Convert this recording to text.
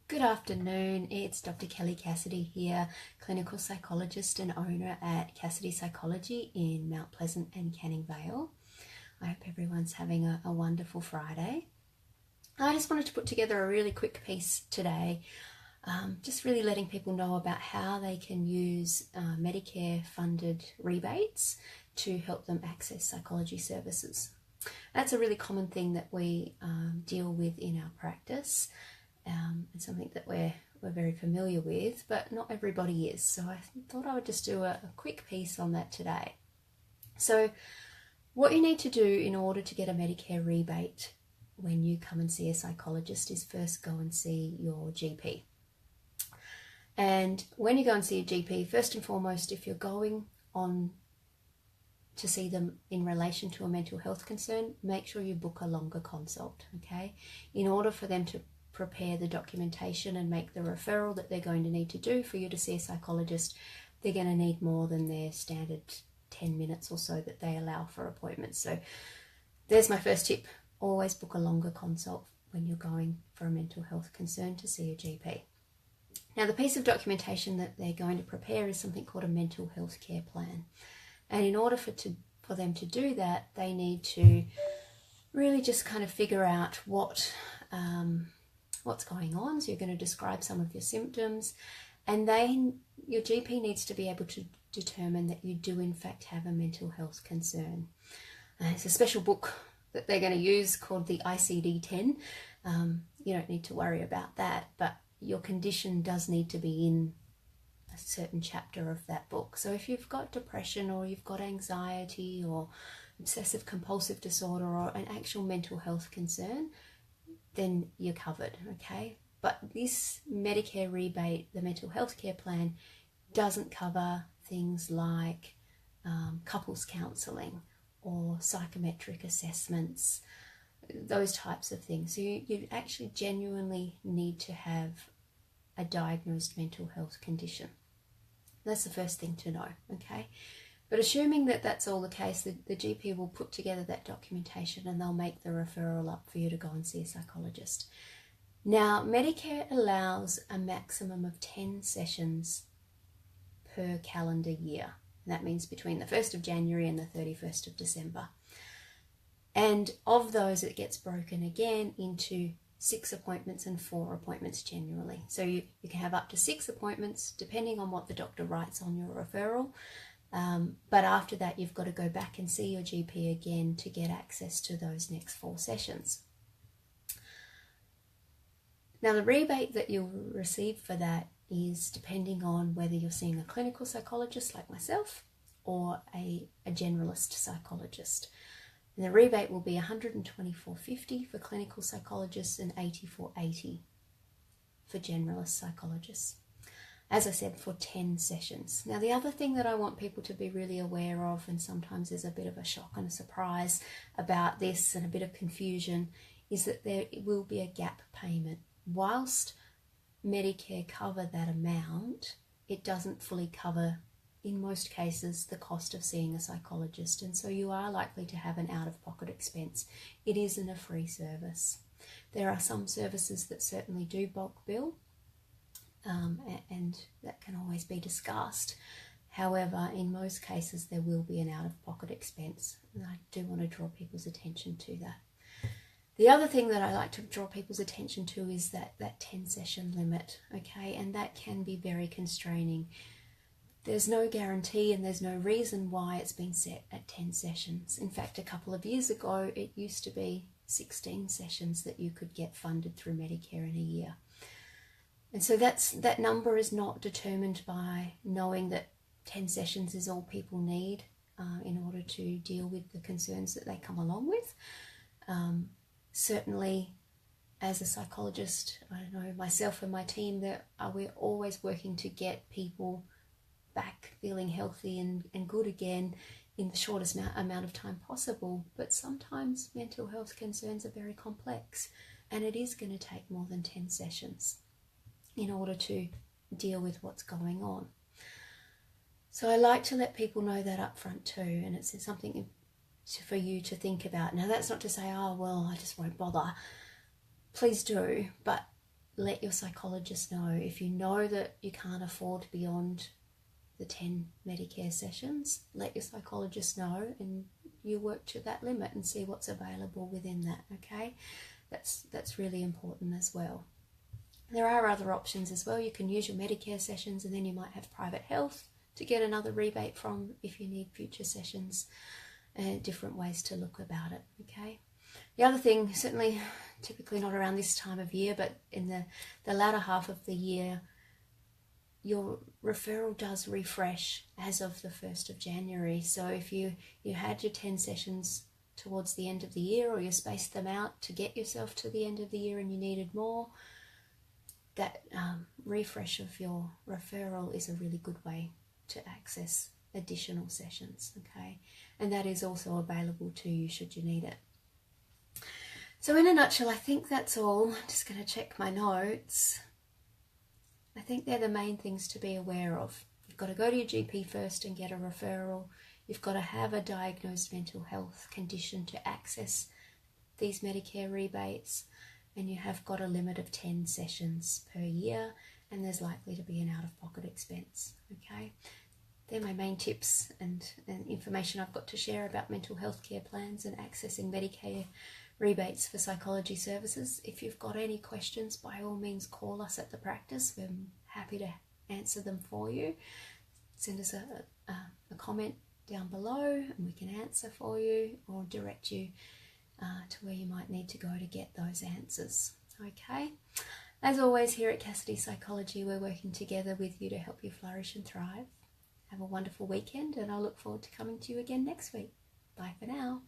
Good afternoon, it's Dr. Kellie Cassidy here, clinical psychologist and owner at Cassidy Psychology in Mount Pleasant and Canning Vale. I hope everyone's having a wonderful Friday. I just wanted to put together a really quick piece today, just really letting people know about how they can use Medicare funded rebates to help them access psychology services. That's a really common thing that we deal with in our practice. And something that we're very familiar with, but not everybody is. So I thought I would just do a quick piece on that today. So what you need to do in order to get a Medicare rebate when you come and see a psychologist is first go and see your GP. And when you go and see a GP, first and foremost, if you're going on to see them in relation to a mental health concern, make sure you book a longer consult, okay? In order for them to prepare the documentation and make the referral that they're going to need to do for you to see a psychologist, they're going to need more than their standard 10 minutes or so that they allow for appointments. So there's my first tip. Always book a longer consult when you're going for a mental health concern to see a GP. Now, the piece of documentation that they're going to prepare is something called a mental health care plan. And in order for them to do that, they need to really just kind of figure out what's going on. So you're going to describe some of your symptoms, and your GP needs to be able to determine that you do in fact have a mental health concern. It's a special book that they're going to use called the ICD-10. You don't need to worry about that, but your condition does need to be in a certain chapter of that book. So if you've got depression or you've got anxiety or obsessive compulsive disorder or an actual mental health concern, then you're covered, okay? But this Medicare rebate, the mental health care plan, doesn't cover things like couples counselling or psychometric assessments, those types of things. So you actually genuinely need to have a diagnosed mental health condition. That's the first thing to know, okay? But assuming that that's all the case, the GP will put together that documentation and they'll make the referral up for you to go and see a psychologist. Now, Medicare allows a maximum of 10 sessions per calendar year. And that means between the 1st of January and the 31st of December. And of those, it gets broken again into 6 appointments and 4 appointments generally. So you can have up to 6 appointments depending on what the doctor writes on your referral. But after that, you've got to go back and see your GP again to get access to those next 4 sessions. Now, the rebate that you'll receive for that is depending on whether you're seeing a clinical psychologist like myself or a generalist psychologist. And the rebate will be $124.50 for clinical psychologists and $84.80 for generalist psychologists. As I said, for 10 sessions. Now, the other thing that I want people to be really aware of, and sometimes there's a bit of a shock and a surprise about this and a bit of confusion, is that there will be a gap payment. Whilst Medicare cover that amount, it doesn't fully cover, in most cases, the cost of seeing a psychologist. And so you are likely to have an out-of-pocket expense. It isn't a free service. There are some services that certainly do bulk bill, and that can always be discussed. However, in most cases, there will be an out-of-pocket expense, and I do want to draw people's attention to that. The other thing that I like to draw people's attention to is that 10-session limit, okay, and that can be very constraining. There's no guarantee and there's no reason why it's been set at 10 sessions. In fact, a couple of years ago, it used to be 16 sessions that you could get funded through Medicare in a year. And so that number is not determined by knowing that 10 sessions is all people need in order to deal with the concerns that they come along with. Certainly, as a psychologist, I know myself and my team, we're always working to get people back feeling healthy and good again in the shortest amount of time possible. But sometimes mental health concerns are very complex, and it is going to take more than 10 sessions in order to deal with what's going on. So I like to let people know that up front too, and it's something for you to think about. Now, that's not to say, oh, well, I just won't bother. Please do, but let your psychologist know. If you know that you can't afford beyond the 10 Medicare sessions, let your psychologist know, and you work to that limit and see what's available within that, okay? That's really important as well. There are other options as well. You can use your Medicare sessions, and then you might have private health to get another rebate from if you need future sessions, different ways to look about it, okay? The other thing, certainly typically not around this time of year, but in the latter half of the year, your referral does refresh as of the 1st of January. So if you had your 10 sessions towards the end of the year, or you spaced them out to get yourself to the end of the year and you needed more, that refresh of your referral is a really good way to access additional sessions, okay? And that is also available to you should you need it. So in a nutshell, I think that's all. I'm just going to check my notes. I think they're the main things to be aware of. You've got to go to your GP first and get a referral. You've got to have a diagnosed mental health condition to access these Medicare rebates. And you have got a limit of 10 sessions per year, and there's likely to be an out-of-pocket expense, okay? They're my main tips and information I've got to share about mental health care plans and accessing Medicare rebates for psychology services. If you've got any questions, by all means call us at the practice. We're happy to answer them for you. Send us a comment down below and we can answer for you, or direct you to where you might need to go to get those answers. Okay? As always, here at Cassidy Psychology, we're working together with you to help you flourish and thrive. Have a wonderful weekend, and I look forward to coming to you again next week. Bye for now.